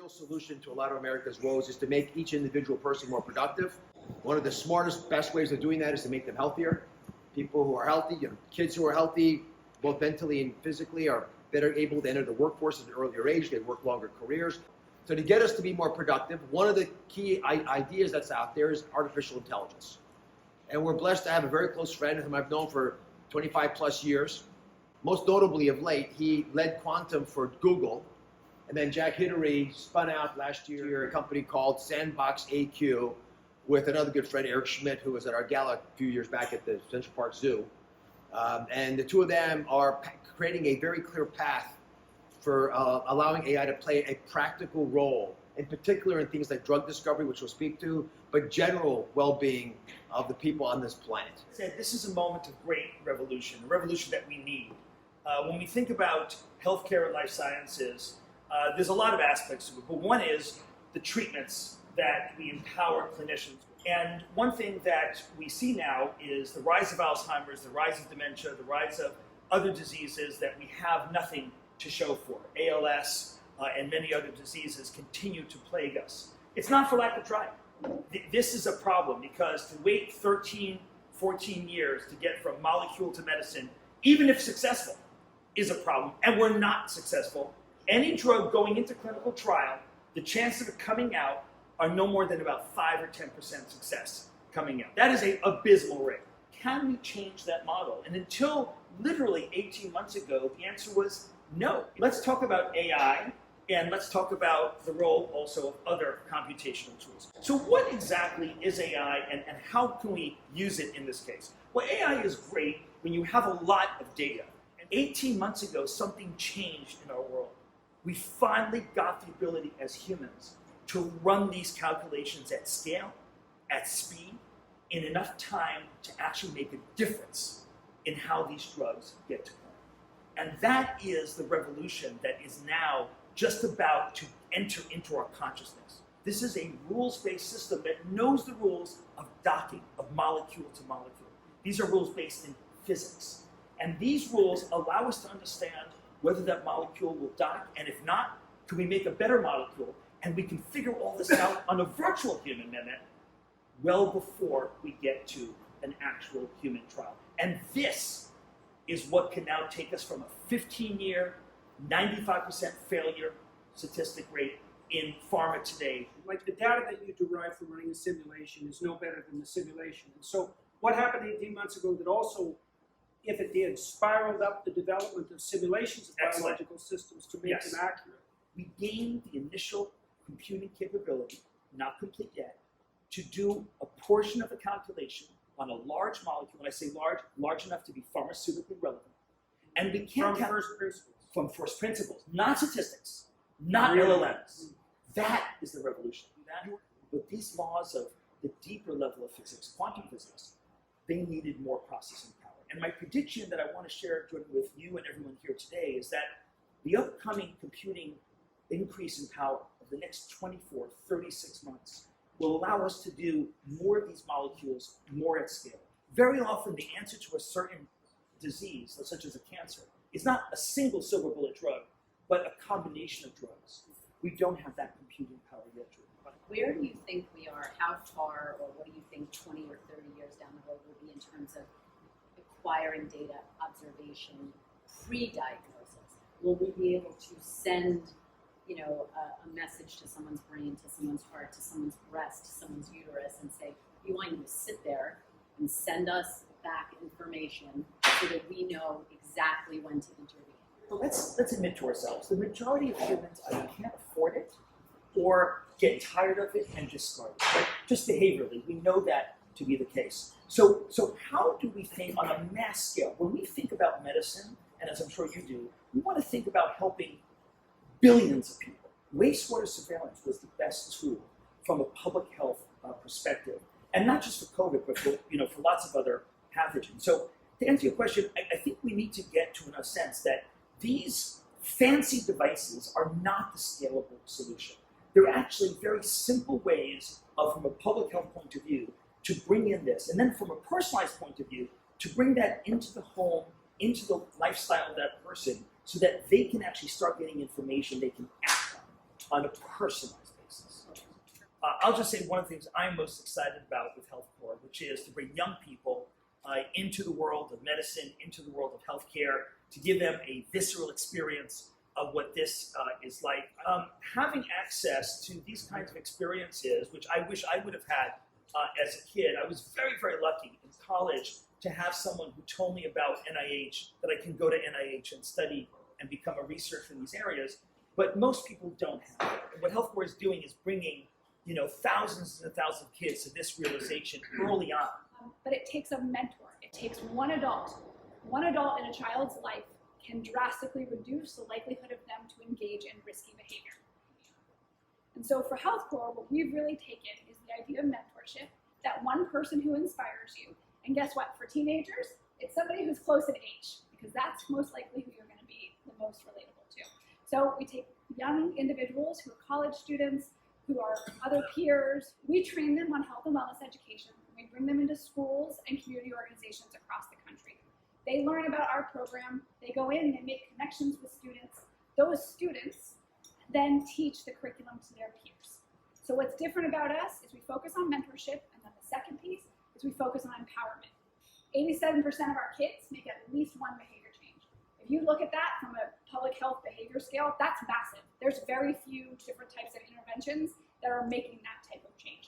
real solution to a lot of America's woes is to make each individual person more productive. One of the smartest, best ways of doing that is to make them healthier. People who are healthy, kids who are healthy, both mentally and physically, are better able to enter the workforce at an earlier age. They work longer careers. So to get us to be more productive, one of the key ideas that's out there is artificial intelligence. And we're blessed to have a very close friend whom I've known for 25 plus years. Most notably of late, he led quantum for Google. And then Jack Hidary spun out last year a company called SandboxAQ with another good friend, Eric Schmidt, who was at our gala a few years back at the Central Park Zoo. And the two of them are creating a very clear path for allowing AI to play a practical role, in particular in things like drug discovery, which we'll speak to, but general well-being of the people on this planet. This is a moment of great revolution, a revolution that we need. When we think about healthcare and life sciences, there's a lot of aspects to it, but one is the treatments that we empower clinicians. And one thing that we see now is the rise of Alzheimer's, the rise of dementia, the rise of other diseases that we have nothing to show for. ALS and many other diseases continue to plague us. It's not for lack of trying. This is a problem because to wait 13, 14 years to get from molecule to medicine, even if successful, is a problem. And we're not successful. Any drug going into clinical trial, the chances of it coming out are no more than about 5 or 10% success coming out. That is an abysmal rate. Can we change that model? And until literally 18 months ago, the answer was no. Let's talk about AI, and let's talk about the role also of other computational tools. So what exactly is AI, and how can we use it in this case? Well, AI is great when you have a lot of data. And 18 months ago, something changed in our world. We finally got the ability as humans to run these calculations at scale, at speed, in enough time to actually make a difference in how these drugs get to clinic. And that is the revolution that is now just about to enter into our consciousness. This is a rules-based system that knows the rules of docking, of molecule to molecule. These are rules based in physics. And these rules allow us to understand whether that molecule will dock, and if not, can we make a better molecule? And we can figure all this out on a virtual human, Mehmet, well before we get to an actual human trial. And this is what can now take us from a 15-year, 95% failure statistic rate in pharma today. Like the data that you derive from running a simulation is no better than the simulation. And so what happened 18 months ago that also, if it did, spiraled up the development of simulations of biological systems to make them accurate. We gained the initial computing capability, not complete yet, to do a portion of the calculation on a large molecule. When I say large, large enough to be pharmaceutically relevant. And we can't From first principles. From first principles, not statistics, not LLMs. That is the revolution. But these laws of the deeper level of physics, quantum physics, they needed more processing power. And my prediction that I want to share with you and everyone here today is that the upcoming computing increase in power of the next 24, 36 months will allow us to do more of these molecules more at scale. Very often the answer to a certain disease, such as a cancer, is not a single silver bullet drug, but a combination of drugs. We don't have that computing power yet. Where do you think we are? How far, or what do you think 20 or 30 years down the road will be in terms of acquiring data, observation, pre-diagnosis? Will we be able to send, a message to someone's brain, to someone's heart, to someone's breast, to someone's uterus, and say, we want you to sit there and send us back information so that we know exactly when to intervene? But let's admit to ourselves, the majority of humans either can't afford it or get tired of it and discard it. Right? Just behaviorally, we know that to be the case. So how do we think on a mass scale? When we think about medicine, and as I'm sure you do, we want to think about helping billions of people. Wastewater surveillance was the best tool from a public health perspective, and not just for COVID, but for lots of other pathogens. So to answer your question, I think we need to get to a sense that these fancy devices are not the scalable solution. They're actually very simple ways of, from a public health point of view, to bring in this. And then from a personalized point of view, to bring that into the home, into the lifestyle of that person, so that they can actually start getting information they can act on a personalized basis. I'll just say one of the things I'm most excited about with HealthCorps, which is to bring young people into the world of medicine, into the world of healthcare, to give them a visceral experience of what this is like. Having access to these kinds of experiences, which I wish I would have had as a kid. I was very, very lucky in college to have someone who told me about NIH, that I can go to NIH and study and become a researcher in these areas. But most people don't have it. And what HealthCorps is doing is bringing, thousands and thousands of kids to this realization early on. But it takes a mentor. It takes one adult. One adult in a child's life can drastically reduce the likelihood of them to engage in risky behavior. And so for HealthCorps, what we've really taken is the idea of mentorship, that one person who inspires you. And guess what? For teenagers, it's somebody who's close in age, because that's most likely who you're going to be the most relatable to. So we take young individuals who are college students, who are other peers. We train them on health and wellness education. We bring them into schools and community organizations across the country. They learn about our program. They go in, they make connections with students. Those students then teach the curriculum to their peers. So what's different about us is we focus on mentorship, and then the second piece is we focus on empowerment. 87% of our kids make at least one behavior change. If you look at that from a public health behavior scale, that's massive. There's very few different types of interventions that are making that type of change.